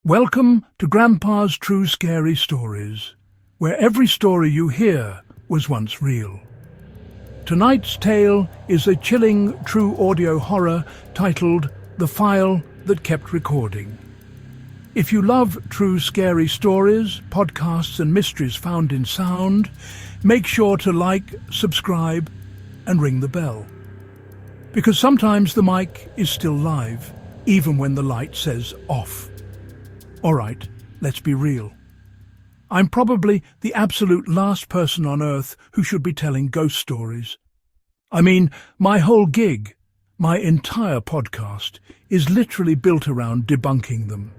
Welcome to Grandpa's True Scary Stories, where every story you hear was once real. Tonight's tale is a chilling true audio horror titled The File That Kept Recording. If you love true scary stories, podcasts and mysteries found in sound, make sure to like, subscribe and ring the bell. Because sometimes the mic is still live, even when the light says off. All right, let's be real. I'm probably the absolute last person on earth who should be telling ghost stories. I mean, my whole gig, my entire podcast, is literally built around debunking them.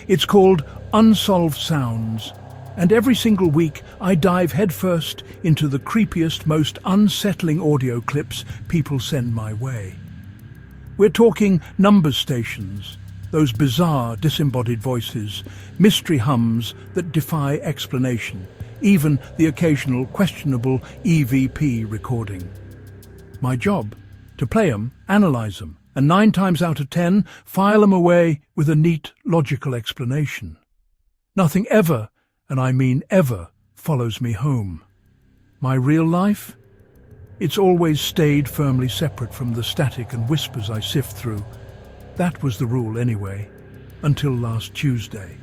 It's called Unsolved Sounds, and every single week I dive headfirst into the creepiest, most unsettling audio clips people send my way. We're talking number stations, those bizarre, disembodied voices, mystery hums that defy explanation, even the occasional questionable EVP recording. My job? To play them, analyze them, and 9 times out of 10, file them away with a neat, logical explanation. Nothing ever, and I mean ever, follows me home. My real life? It's always stayed firmly separate from the static and whispers I sift through. That was the rule anyway, until last Tuesday.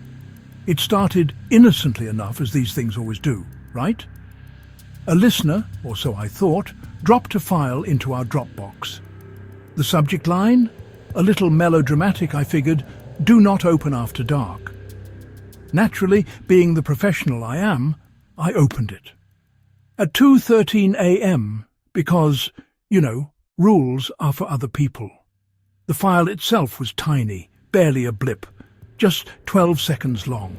It started innocently enough, as these things always do, right? A listener, or so I thought, dropped a file into our Dropbox. The subject line? A little melodramatic, I figured, do not open after dark. Naturally, being the professional I am, I opened it. At 2:13 a.m., because, rules are for other people. The file itself was tiny, barely a blip, just 12 seconds long.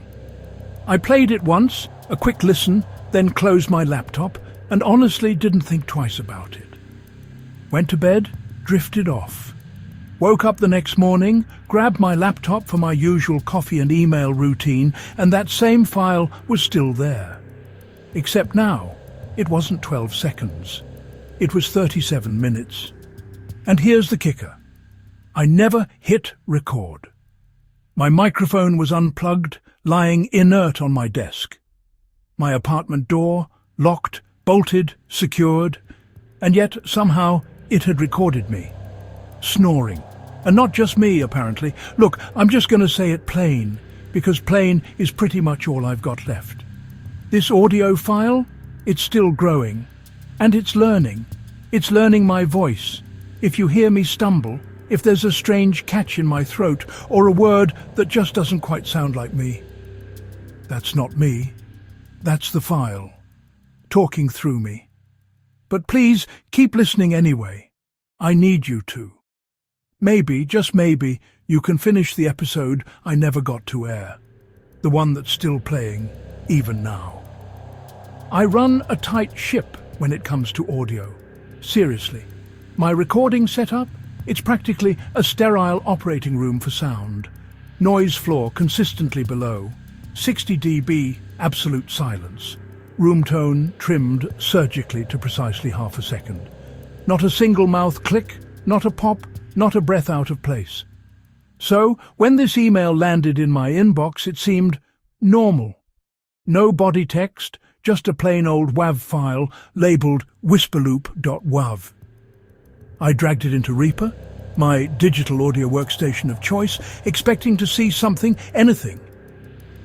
I played it once, a quick listen, then closed my laptop, and honestly didn't think twice about it. Went to bed, drifted off. Woke up the next morning, grabbed my laptop for my usual coffee and email routine, and that same file was still there. Except now, it wasn't 12 seconds. It was 37 minutes. And here's the kicker. I never hit record. My microphone was unplugged, lying inert on my desk. My apartment door, locked, bolted, secured, and yet somehow it had recorded me. Snoring. And not just me, apparently. Look, I'm just going to say it plain, because plain is pretty much all I've got left. This audio file, it's still growing. And it's learning. It's learning my voice. If you hear me stumble, if there's a strange catch in my throat, or a word that just doesn't quite sound like me, that's not me. That's the file, talking through me. But please, keep listening anyway. I need you to. Maybe, just maybe, you can finish the episode I never got to air. The one that's still playing, even now. I run a tight ship when it comes to audio. Seriously. My recording setup? It's practically a sterile operating room for sound. Noise floor consistently below. 60 dB absolute silence. Room tone trimmed surgically to precisely half a second. Not a single mouth click, not a pop, not a breath out of place. So, when this email landed in my inbox, it seemed normal. No body text, just a plain old WAV file labelled whisperloop.wav. I dragged it into Reaper, my digital audio workstation of choice, expecting to see something, anything.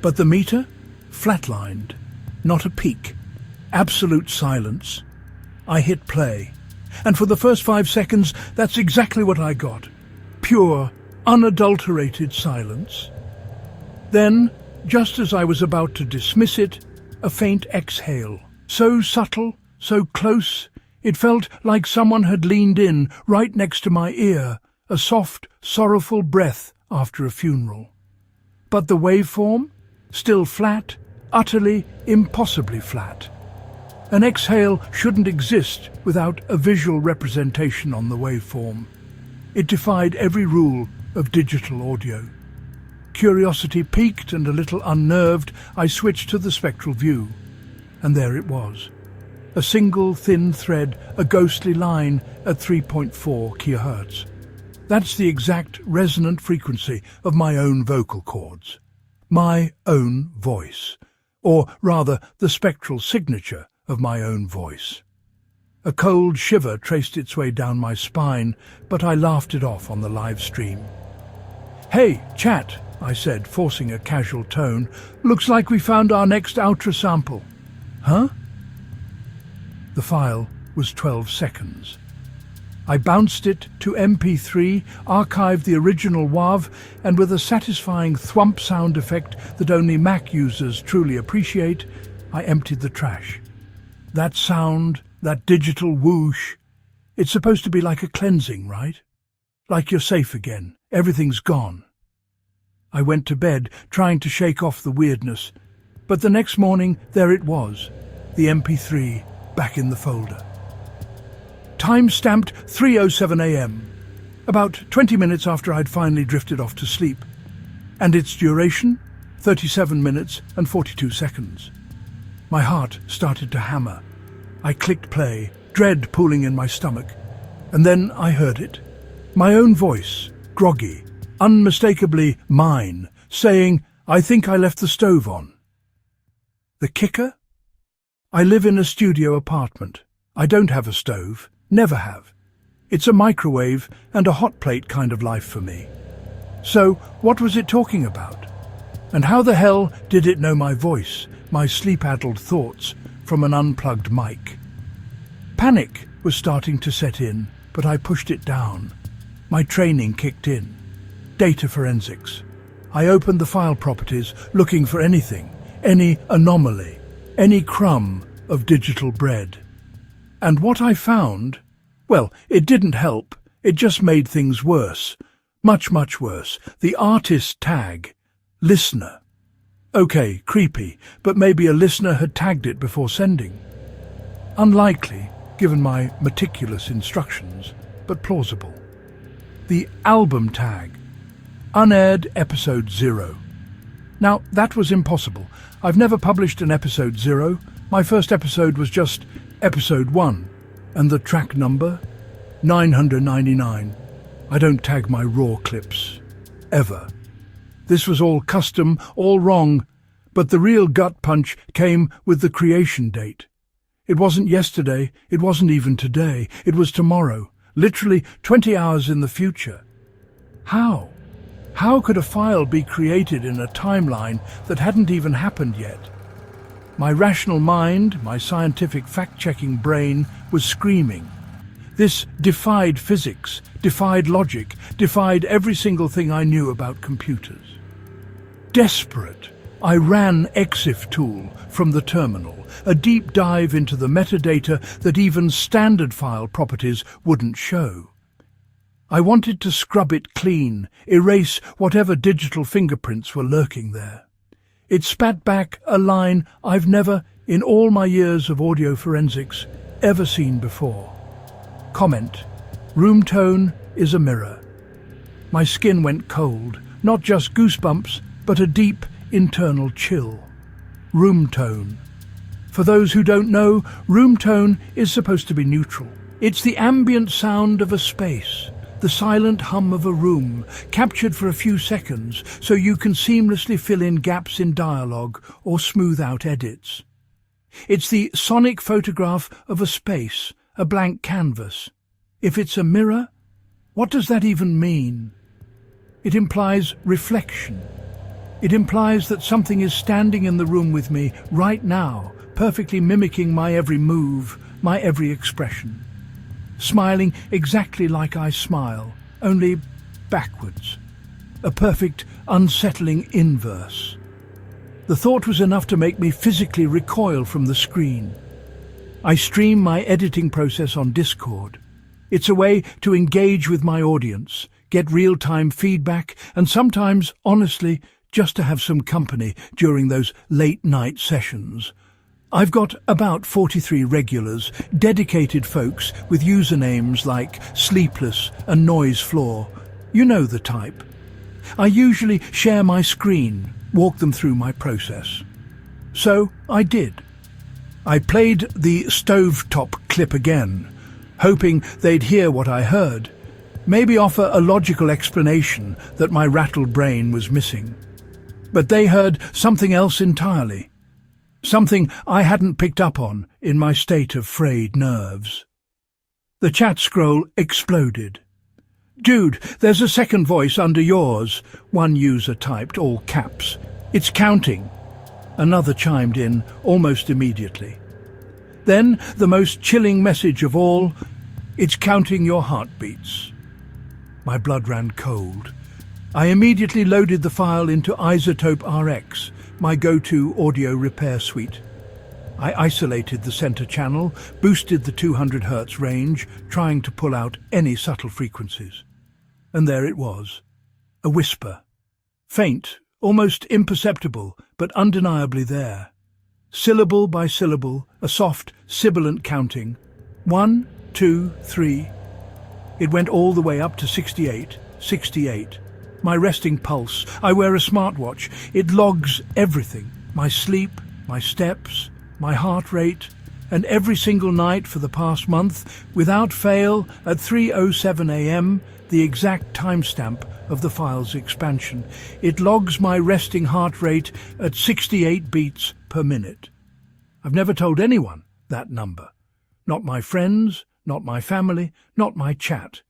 But the meter? Flatlined. Not a peak. Absolute silence. I hit play. And for the first 5 seconds, that's exactly what I got. Pure, unadulterated silence. Then, just as I was about to dismiss it, a faint exhale. So subtle, so close, it felt like someone had leaned in right next to my ear, a soft, sorrowful breath after a funeral. But the waveform? Still flat, utterly, impossibly flat. An exhale shouldn't exist without a visual representation on the waveform. It defied every rule of digital audio. Curiosity piqued and a little unnerved, I switched to the spectral view. And there it was. A single thin thread, a ghostly line at 3.4 kHz. That's the exact resonant frequency of my own vocal cords. My own voice, or rather the spectral signature of my own voice. A cold shiver traced its way down my spine, but I laughed it off on the live stream. "Hey, chat," I said, forcing a casual tone. "Looks like we found our next Ultra sample." "Huh?" The file was 12 seconds. I bounced it to MP3, archived the original WAV, and with a satisfying thwump sound effect that only Mac users truly appreciate, I emptied the trash. That sound, that digital whoosh, it's supposed to be like a cleansing, right? Like you're safe again, everything's gone. I went to bed, trying to shake off the weirdness, but the next morning, there it was, the MP3 back in the folder. Time-stamped 3:07 a.m., about 20 minutes after I'd finally drifted off to sleep. And its duration? 37 minutes and 42 seconds. My heart started to hammer. I clicked play, dread pooling in my stomach. And then I heard it. My own voice, groggy, unmistakably mine, saying, "I think I left the stove on." The kicker? I live in a studio apartment. I don't have a stove. Never have. It's a microwave and a hot plate kind of life for me. So, what was it talking about? And how the hell did it know my voice, my sleep-addled thoughts, from an unplugged mic? Panic was starting to set in, but I pushed it down. My training kicked in. Data forensics. I opened the file properties, looking for anything, any anomaly, any crumb of digital bread. And what I found, well, it didn't help. It just made things worse. Much, much worse. The artist tag. Listener. Okay, creepy, but maybe a listener had tagged it before sending. Unlikely, given my meticulous instructions, but plausible. The album tag. Unaired episode 0. Now, that was impossible. I've never published an episode 0. My first episode was just Episode 1, and the track number? 999. I don't tag my raw clips. Ever. This was all custom, all wrong, but the real gut punch came with the creation date. It wasn't yesterday, it wasn't even today, it was tomorrow, literally 20 hours in the future. How? How could a file be created in a timeline that hadn't even happened yet? My rational mind, my scientific fact-checking brain, was screaming. This defied physics, defied logic, defied every single thing I knew about computers. Desperate, I ran EXIF tool from the terminal, a deep dive into the metadata that even standard file properties wouldn't show. I wanted to scrub it clean, erase whatever digital fingerprints were lurking there. It spat back a line I've never, in all my years of audio forensics, ever seen before. Comment: room tone is a mirror. My skin went cold, not just goosebumps, but a deep internal chill. Room tone. For those who don't know, room tone is supposed to be neutral. It's the ambient sound of a space, the silent hum of a room, captured for a few seconds so you can seamlessly fill in gaps in dialogue or smooth out edits. It's the sonic photograph of a space, a blank canvas. If it's a mirror, what does that even mean? It implies reflection. It implies that something is standing in the room with me right now, perfectly mimicking my every move, my every expression. Smiling exactly like I smile, only backwards. A perfect, unsettling inverse. The thought was enough to make me physically recoil from the screen. I stream my editing process on Discord. It's a way to engage with my audience, get real-time feedback, and sometimes, honestly, just to have some company during those late-night sessions. I've got about 43 regulars, dedicated folks with usernames like Sleepless and Noise Floor. You know the type. I usually share my screen, walk them through my process. So I did. I played the stovetop clip again, hoping they'd hear what I heard, maybe offer a logical explanation that my rattled brain was missing. But they heard something else entirely. Something I hadn't picked up on in my state of frayed nerves. The chat scroll exploded. "Dude, there's a second voice under yours," one user typed, all caps. "It's counting." Another chimed in almost immediately. Then, the most chilling message of all, "It's counting your heartbeats." My blood ran cold. I immediately loaded the file into Isotope RX, my go-to audio repair suite. I isolated the center channel, boosted the 200 Hz range, trying to pull out any subtle frequencies. And there it was, a whisper. Faint, almost imperceptible, but undeniably there. Syllable by syllable, a soft, sibilant counting. 1, 2, 3. It went all the way up to 68, 68. My resting pulse. I wear a smartwatch. It logs everything. My sleep, my steps, my heart rate, and every single night for the past month, without fail, at 3:07 a.m., the exact timestamp of the file's expansion. It logs my resting heart rate at 68 beats per minute. I've never told anyone that number. Not my friends, not my family, not my chat.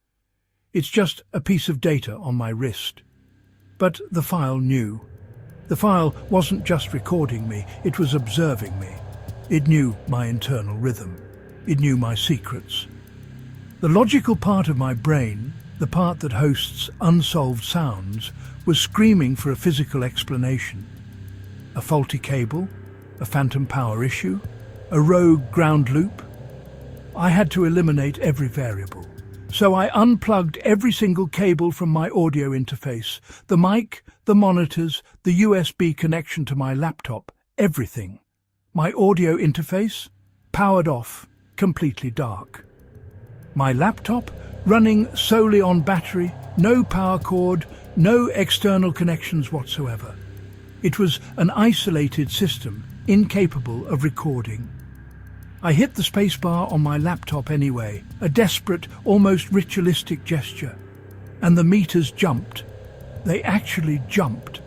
It's just a piece of data on my wrist. But the file knew. The file wasn't just recording me, it was observing me. It knew my internal rhythm. It knew my secrets. The logical part of my brain, the part that hosts unsolved sounds, was screaming for a physical explanation. A faulty cable, a phantom power issue, a rogue ground loop. I had to eliminate every variable. So I unplugged every single cable from my audio interface, the mic, the monitors, the USB connection to my laptop, everything. My audio interface, powered off, completely dark. My laptop, running solely on battery, no power cord, no external connections whatsoever. It was an isolated system, incapable of recording. I hit the spacebar on my laptop anyway, a desperate, almost ritualistic gesture. And the meters jumped. They actually jumped.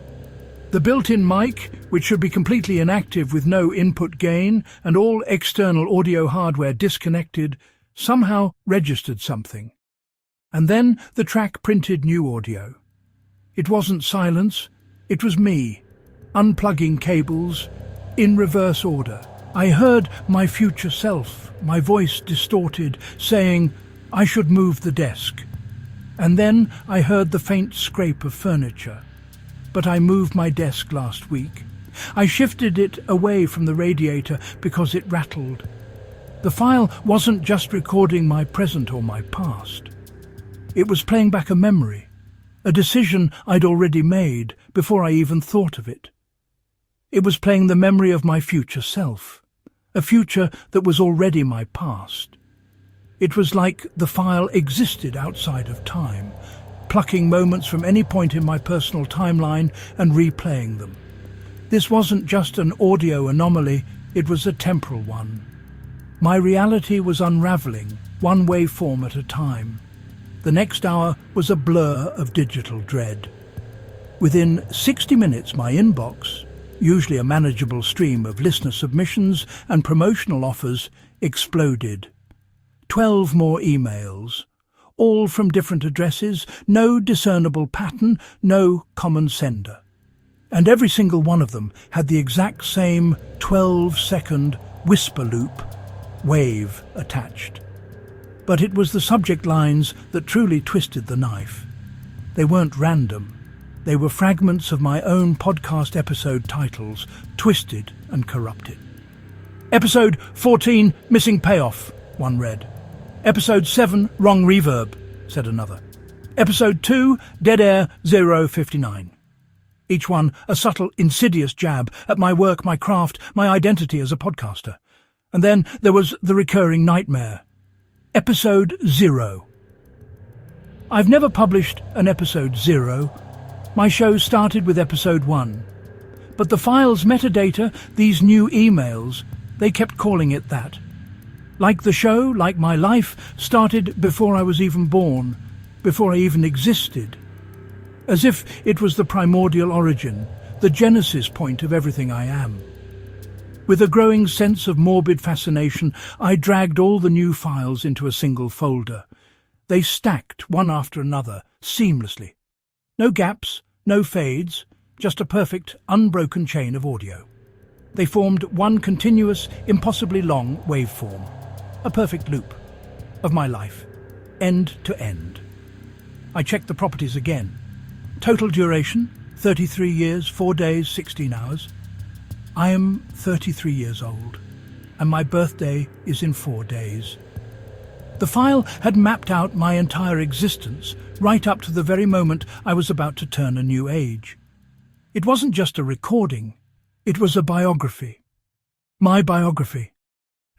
The built-in mic, which should be completely inactive with no input gain and all external audio hardware disconnected, somehow registered something. And then the track printed new audio. It wasn't silence, it was me, unplugging cables, in reverse order. I heard my future self, my voice distorted, saying, "I should move the desk." And then I heard the faint scrape of furniture. But I moved my desk last week. I shifted it away from the radiator because it rattled. The file wasn't just recording my present or my past. It was playing back a memory, a decision I'd already made before I even thought of it. It was playing the memory of my future self, a future that was already my past. It was like the file existed outside of time, plucking moments from any point in my personal timeline and replaying them. This wasn't just an audio anomaly, it was a temporal one. My reality was unraveling, one waveform at a time. The next hour was a blur of digital dread. Within 60 minutes, my inbox, usually a manageable stream of listener submissions and promotional offers, exploded. 12 more emails, all from different addresses, no discernible pattern, no common sender. And every single one of them had the exact same 12-second whisper loop wave attached. But it was the subject lines that truly twisted the knife. They weren't random. They were fragments of my own podcast episode titles, twisted and corrupted. Episode 14, Missing Payoff, one read. Episode 7, Wrong Reverb, said another. Episode 2, Dead Air 059. Each one a subtle, insidious jab at my work, my craft, my identity as a podcaster. And then there was the recurring nightmare. Episode 0. I've never published an episode 0. My show started with episode 1. But the file's metadata, these new emails, they kept calling it that. Like the show, like my life, started before I was even born, before I even existed. As if it was the primordial origin, the genesis point of everything I am. With a growing sense of morbid fascination, I dragged all the new files into a single folder. They stacked one after another, seamlessly. No gaps, no fades, just a perfect, unbroken chain of audio. They formed one continuous, impossibly long waveform, a perfect loop of my life, end to end. I checked the properties again. Total duration, 33 years, 4 days, 16 hours. I am 33 years old, and my birthday is in 4 days. The file had mapped out my entire existence, right up to the very moment I was about to turn a new age. It wasn't just a recording, it was a biography. My biography.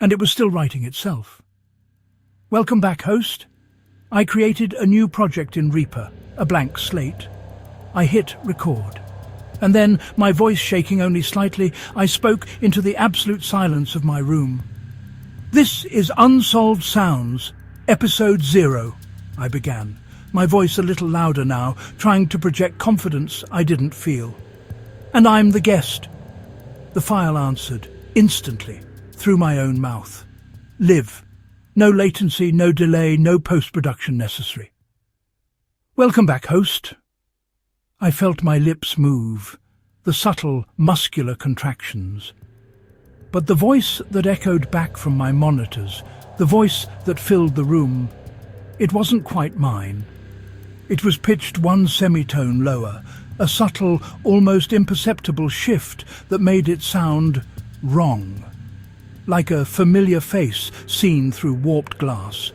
And it was still writing itself. Welcome back, host. I created a new project in Reaper, a blank slate. I hit record. And then, my voice shaking only slightly, I spoke into the absolute silence of my room. This is Unsolved Sounds, Episode 0, I began, my voice a little louder now, trying to project confidence I didn't feel. And I'm the guest. The file answered, instantly, through my own mouth. Live. No latency, no delay, no post-production necessary. Welcome back, host. I felt my lips move, the subtle, muscular contractions. But the voice that echoed back from my monitors, the voice that filled the room, it wasn't quite mine. It was pitched one semitone lower, a subtle, almost imperceptible shift that made it sound wrong, like a familiar face seen through warped glass.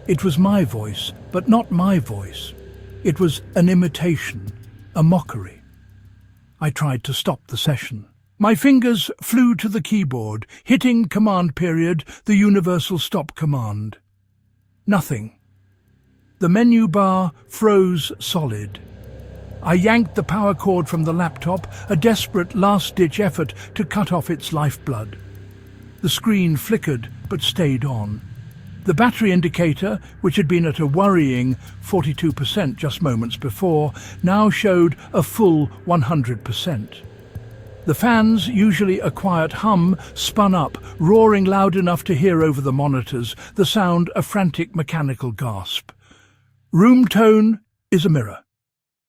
It was my voice, but not my voice. It was an imitation, a mockery. I tried to stop the session. My fingers flew to the keyboard, hitting command period, the universal stop command. Nothing. The menu bar froze solid. I yanked the power cord from the laptop, a desperate last-ditch effort to cut off its lifeblood. The screen flickered but stayed on. The battery indicator, which had been at a worrying 42% just moments before, now showed a full 100%. The fans, usually a quiet hum, spun up, roaring loud enough to hear over the monitors, the sound a frantic mechanical gasp. Room tone is a mirror.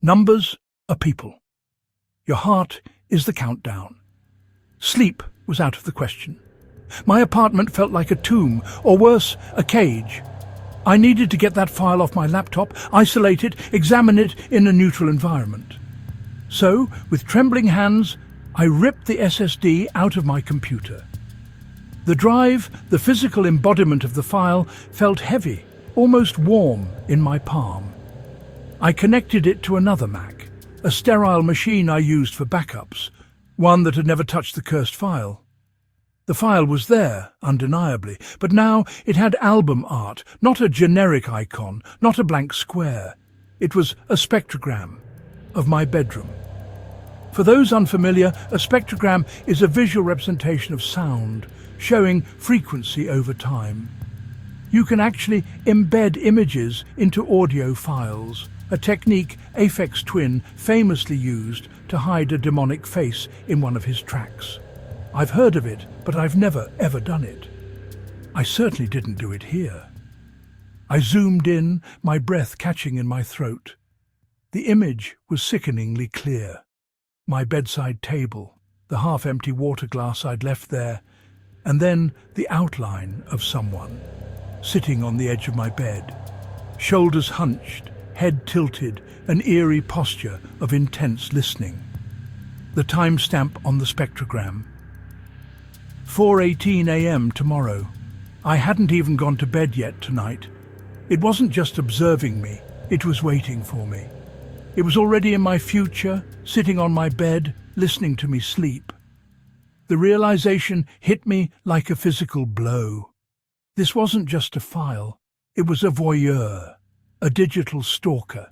Numbers are people. Your heart is the countdown. Sleep was out of the question. My apartment felt like a tomb, or worse, a cage. I needed to get that file off my laptop, isolate it, examine it in a neutral environment. So, with trembling hands, I ripped the SSD out of my computer. The drive, the physical embodiment of the file, felt heavy, almost warm in my palm. I connected it to another Mac, a sterile machine I used for backups, one that had never touched the cursed file. The file was there, undeniably, but now it had album art, not a generic icon, not a blank square. It was a spectrogram of my bedroom. For those unfamiliar, a spectrogram is a visual representation of sound, showing frequency over time. You can actually embed images into audio files, a technique Aphex Twin famously used to hide a demonic face in one of his tracks. I've heard of it, but I've never, ever done it. I certainly didn't do it here. I zoomed in, my breath catching in my throat. The image was sickeningly clear. My bedside table, the half-empty water glass I'd left there, and then the outline of someone, sitting on the edge of my bed, shoulders hunched, head tilted, an eerie posture of intense listening. The timestamp on the spectrogram. 4:18 a.m. tomorrow. I hadn't even gone to bed yet tonight. It wasn't just observing me, it was waiting for me. It was already in my future, sitting on my bed, listening to me sleep. The realization hit me like a physical blow. This wasn't just a file, it was a voyeur, a digital stalker.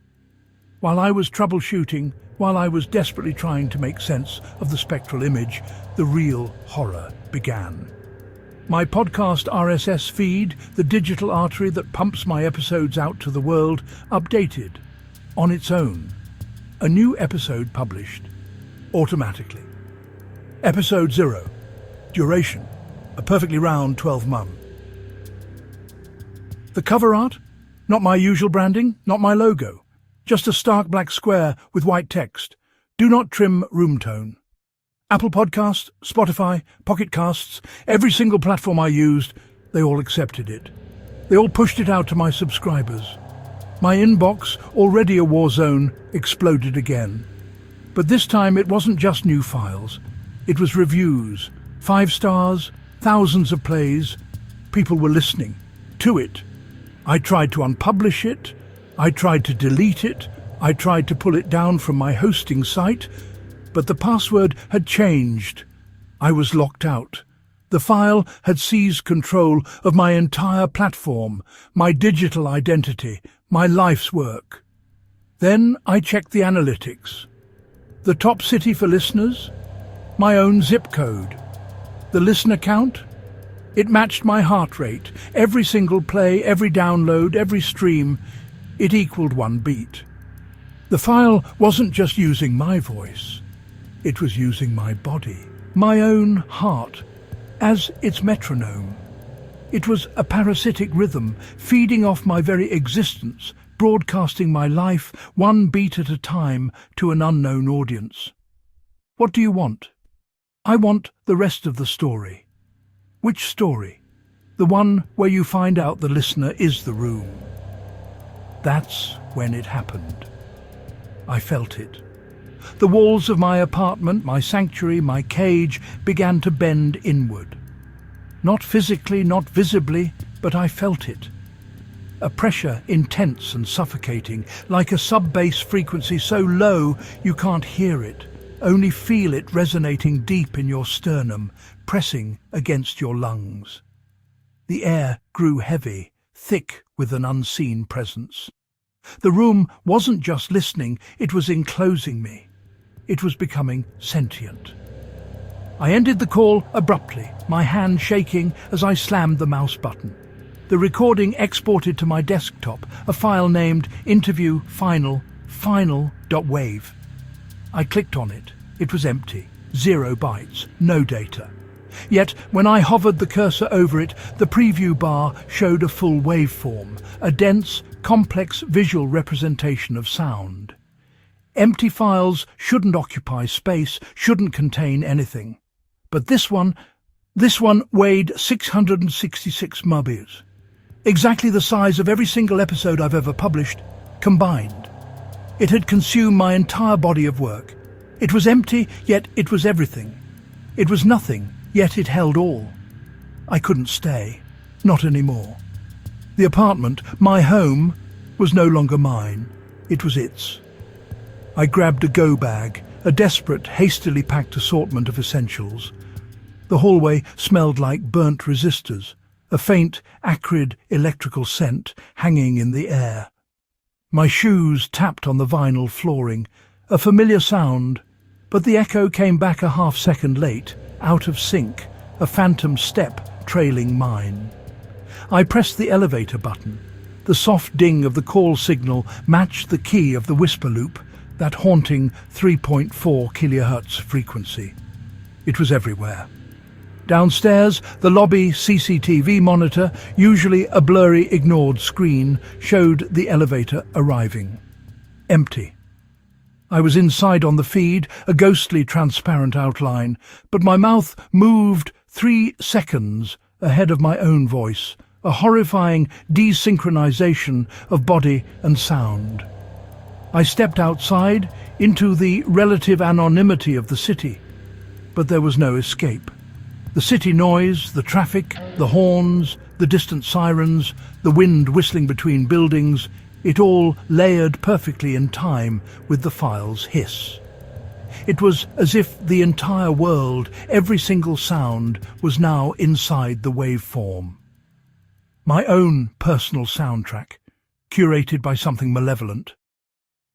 While I was troubleshooting, while I was desperately trying to make sense of the spectral image, the real horror began. My podcast RSS feed, the digital artery that pumps my episodes out to the world, updated. On its own. A new episode published. automatically. Episode 0. Duration: a perfectly round 12 mum. The cover art? Not my usual branding, not my logo. Just a stark black square with white text. Do not trim room tone. Apple Podcasts, Spotify, Pocket Casts, every single platform I used, they all accepted it. They all pushed it out to my subscribers. My inbox, already a war zone, exploded again. But this time it wasn't just new files. It was reviews, 5 stars, thousands of plays. People were listening to it. I tried to unpublish it. I tried to delete it. I tried to pull it down from my hosting site, but the password had changed. I was locked out. The file had seized control of my entire platform, my digital identity, my life's work. Then I checked the analytics. The top city for listeners? My own zip code. The listener count? It matched my heart rate. Every single play, every download, every stream, it equaled 1 beat. The file wasn't just using my voice. It was using my body, my own heart, as its metronome. It was a parasitic rhythm, feeding off my very existence, broadcasting my life 1 beat at a time to an unknown audience. What do you want? I want the rest of the story. Which story? The one where you find out the listener is the room. That's when it happened. I felt it. The walls of my apartment, my sanctuary, my cage began to bend inward. Not physically, not visibly, but I felt it. A pressure intense and suffocating, like a sub-bass frequency so low you can't hear it, only feel it resonating deep in your sternum, pressing against your lungs. The air grew heavy, thick with an unseen presence. The room wasn't just listening, it was enclosing me. It was becoming sentient. I ended the call abruptly, my hand shaking as I slammed the mouse button. The recording exported to my desktop, a file named Interview Final.wave. I clicked on it. It was empty. 0 bytes, no data. Yet, when I hovered the cursor over it, the preview bar showed a full waveform, a dense, complex visual representation of sound. Empty files shouldn't occupy space, shouldn't contain anything. But this one weighed 666 mubbies. Exactly the size of every single episode I've ever published, combined. It had consumed my entire body of work. It was empty, yet it was everything. It was nothing, yet it held all. I couldn't stay. Not anymore. The apartment, my home, was no longer mine. It was its. I grabbed a go bag, a desperate, hastily packed assortment of essentials. The hallway smelled like burnt resistors, a faint, acrid electrical scent hanging in the air. My shoes tapped on the vinyl flooring, a familiar sound, but the echo came back a half-second late, out of sync, a phantom step trailing mine. I pressed the elevator button. The soft ding of the call signal matched the key of the whisper loop, that haunting 3.4 kHz frequency. It was everywhere. Downstairs, the lobby CCTV monitor, usually a blurry, ignored screen, showed the elevator arriving. Empty. I was inside on the feed, a ghostly transparent outline, but my mouth moved 3 seconds ahead of my own voice, a horrifying desynchronization of body and sound. I stepped outside into the relative anonymity of the city, but there was no escape. The city noise, the traffic, the horns, the distant sirens, the wind whistling between buildings, it all layered perfectly in time with the file's hiss. It was as if the entire world, every single sound, was now inside the waveform. My own personal soundtrack, curated by something malevolent.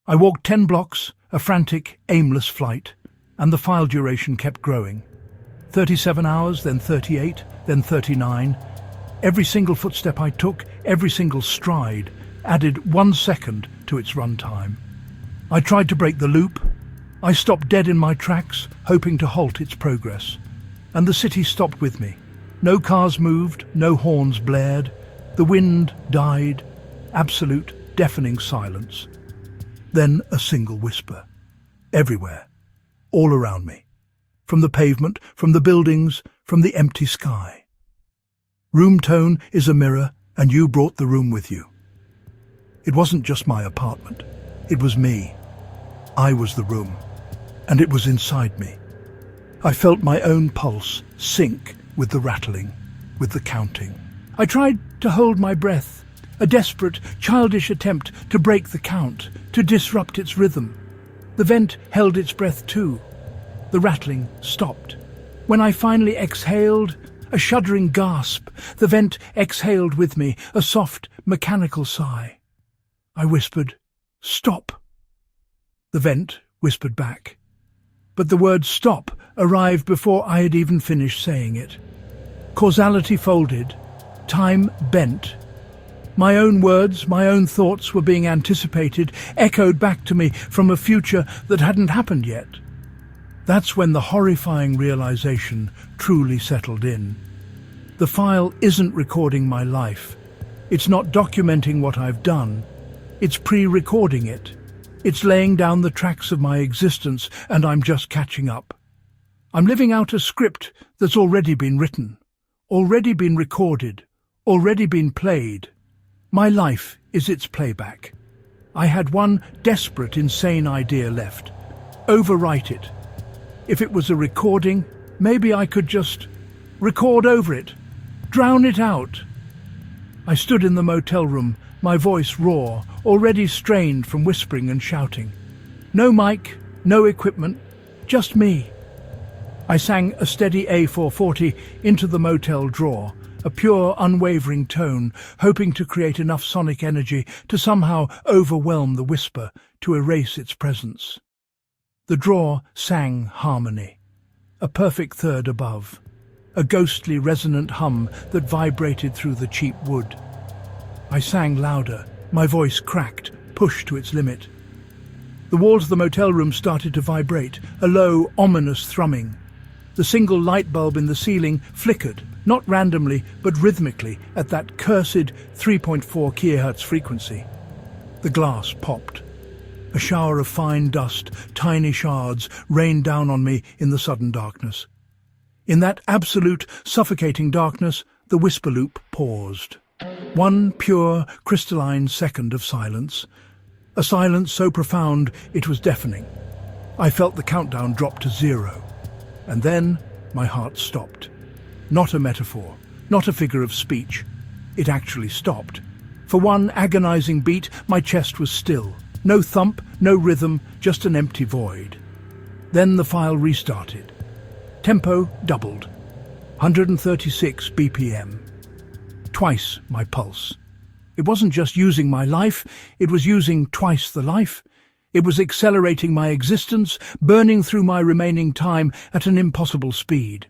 I walked 10 blocks, a frantic, aimless flight, and the file duration kept growing. 37 hours, then 38, then 39. Every single footstep I took, every single stride, added 1 second to its runtime. I tried to break the loop, I stopped dead in my tracks, hoping to halt its progress. And the city stopped with me. No cars moved, no horns blared. The wind died. Absolute, deafening silence. Then a single whisper. Everywhere. All around me. From the pavement, from the buildings, from the empty sky. Room tone is a mirror, and you brought the room with you. It wasn't just my apartment. It was me. I was the room. And it was inside me. I felt my own pulse sink with the rattling, with the counting. I tried to hold my breath, a desperate, childish attempt to break the count, to disrupt its rhythm. The vent held its breath too. The rattling stopped. When I finally exhaled, a shuddering gasp, the vent exhaled with me, a soft, mechanical sigh. I whispered, "Stop." The vent whispered back. But the word "stop" arrived before I had even finished saying it. Causality folded, time bent. My own words, my own thoughts were being anticipated, echoed back to me from a future that hadn't happened yet. That's when the horrifying realization truly settled in. The file isn't recording my life. It's not documenting what I've done. It's pre-recording it. It's laying down the tracks of my existence, and I'm just catching up. I'm living out a script that's already been written, already been recorded, already been played. My life is its playback. I had one desperate, insane idea left. Overwrite it. If it was a recording, maybe I could just record over it, drown it out. I stood in the motel room, my voice raw, already strained from whispering and shouting. No mic, no equipment, just me. I sang a steady A440 into the motel drawer, a pure, unwavering tone, hoping to create enough sonic energy to somehow overwhelm the whisper, to erase its presence. The drawer sang harmony, a perfect third above, a ghostly resonant hum that vibrated through the cheap wood. I sang louder, my voice cracked, pushed to its limit. The walls of the motel room started to vibrate, a low, ominous thrumming. The single light bulb in the ceiling flickered, not randomly, but rhythmically, at that cursed 3.4 kHz frequency. The glass popped. A shower of fine dust, tiny shards, rained down on me in the sudden darkness. In that absolute, suffocating darkness, the whisper loop paused. One pure, crystalline second of silence. A silence so profound it was deafening. I felt the countdown drop to 0. And then my heart stopped. Not a metaphor, not a figure of speech. It actually stopped. For one agonizing beat, my chest was still. No thump, no rhythm, just an empty void. Then the file restarted. Tempo doubled. 136 BPM. Twice my pulse. It wasn't just using my life, it was using twice the life. It was accelerating my existence, burning through my remaining time at an impossible speed.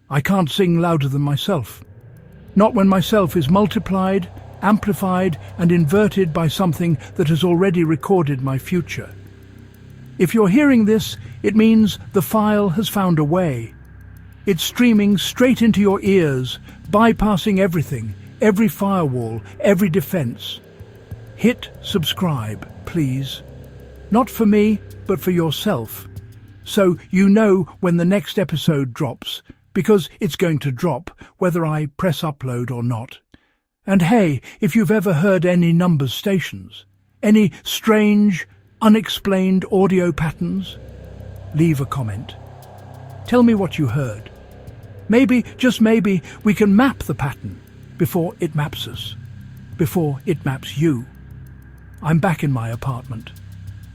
I can't sing louder than myself. Not when myself is multiplied, amplified and inverted by something that has already recorded my future. If you're hearing this, it means the file has found a way. It's streaming straight into your ears, bypassing everything, every firewall, every defense. Hit subscribe, please. Not for me, but for yourself. So you know when the next episode drops, because it's going to drop, whether I press upload or not. And hey, if you've ever heard any numbers stations, any strange, unexplained audio patterns, leave a comment. Tell me what you heard. Maybe, just maybe, we can map the pattern before it maps us, before it maps you. I'm back in my apartment.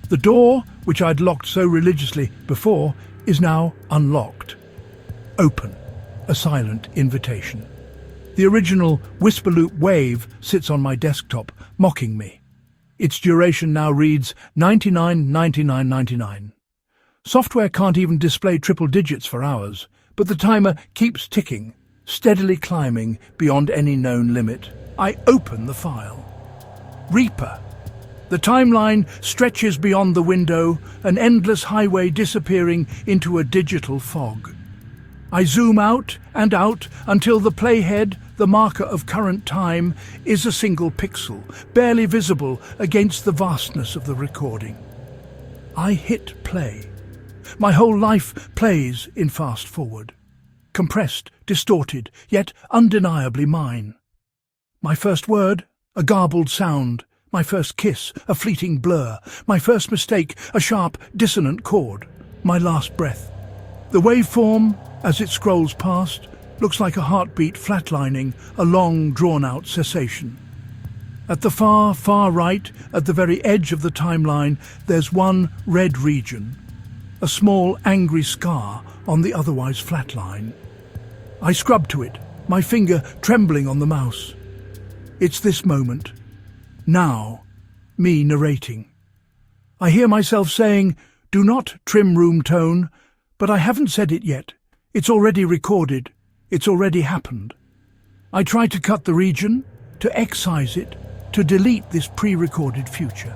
The door, which I'd locked so religiously before, is now unlocked. Open, a silent invitation. The original whisper loop wave sits on my desktop, mocking me. Its duration now reads 99.99.99. Software can't even display triple digits for hours, but the timer keeps ticking, steadily climbing beyond any known limit. I open the file. Reaper. The timeline stretches beyond the window, an endless highway disappearing into a digital fog. I zoom out and out until the playhead, the marker of current time, is a single pixel, barely visible against the vastness of the recording. I hit play. My whole life plays in fast forward. Compressed, distorted, yet undeniably mine. My first word, a garbled sound. My first kiss, a fleeting blur. My first mistake, a sharp, dissonant chord. My last breath. The waveform, as it scrolls past, looks like a heartbeat flatlining, a long, drawn-out cessation. At the far, far right, at the very edge of the timeline, there's one red region, a small, angry scar on the otherwise flat line. I scrub to it, my finger trembling on the mouse. It's this moment. Now, me narrating. I hear myself saying, "Do not trim room tone," but I haven't said it yet. It's already recorded. It's already happened. I try to cut the region, to excise it, to delete this pre-recorded future.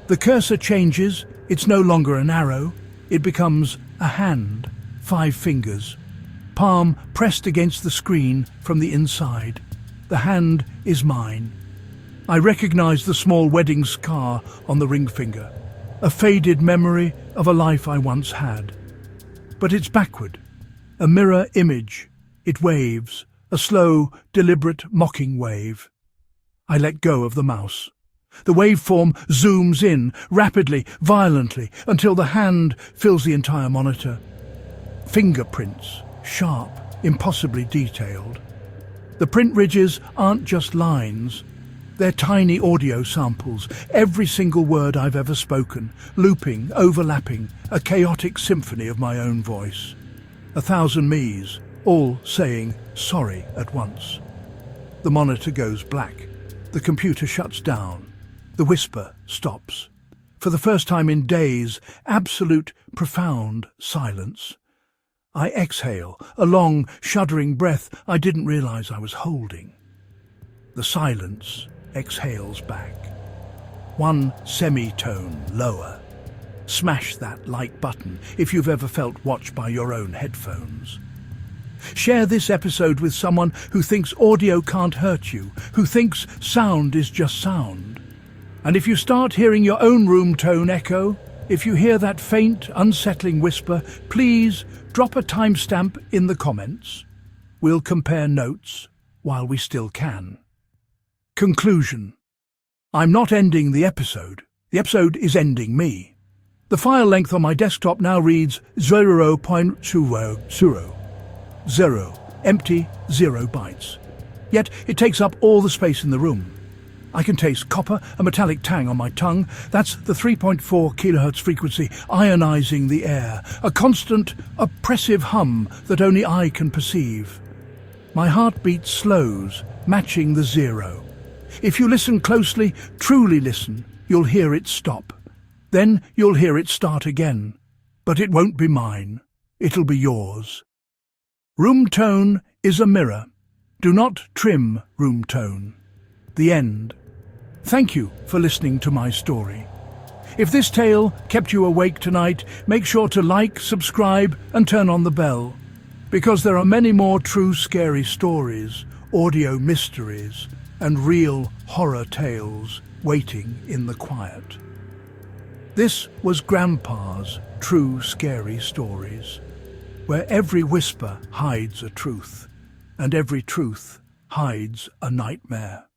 The cursor changes. It's no longer an arrow. It becomes a hand, 5 fingers, palm pressed against the screen from the inside. The hand is mine. I recognize the small wedding scar on the ring finger, a faded memory of a life I once had. But it's backward, a mirror image. It waves, a slow, deliberate, mocking wave. I let go of the mouse. The waveform zooms in, rapidly, violently, until the hand fills the entire monitor. Fingerprints, sharp, impossibly detailed. The print ridges aren't just lines. They're tiny audio samples, every single word I've ever spoken, looping, overlapping, a chaotic symphony of my own voice. 1,000 me's, all saying sorry at once. The monitor goes black. The computer shuts down. The whisper stops. For the first time in days, absolute, profound silence. I exhale, a long, shuddering breath I didn't realize I was holding. The silence exhales back. One semitone lower. Smash that like button if you've ever felt watched by your own headphones. Share this episode with someone who thinks audio can't hurt you, who thinks sound is just sound. And if you start hearing your own room tone echo, if you hear that faint, unsettling whisper, please drop a timestamp in the comments. We'll compare notes while we still can. Conclusion. I'm not ending the episode. The episode is ending me. The file length on my desktop now reads 0.20. 0, empty, 0 bytes. Yet it takes up all the space in the room. I can taste copper, a metallic tang on my tongue. That's the 3.4 kHz frequency ionizing the air, a constant, oppressive hum that only I can perceive. My heartbeat slows, matching the 0. If you listen closely, truly listen, you'll hear it stop. Then you'll hear it start again. But it won't be mine. It'll be yours. Room tone is a mirror. Do not trim room tone. The end. Thank you for listening to my story. If this tale kept you awake tonight, make sure to like, subscribe, and turn on the bell, because there are many more true scary stories, audio mysteries, and real horror tales waiting in the quiet. This was Grandpa's True Scary Stories, where every whisper hides a truth, and every truth hides a nightmare.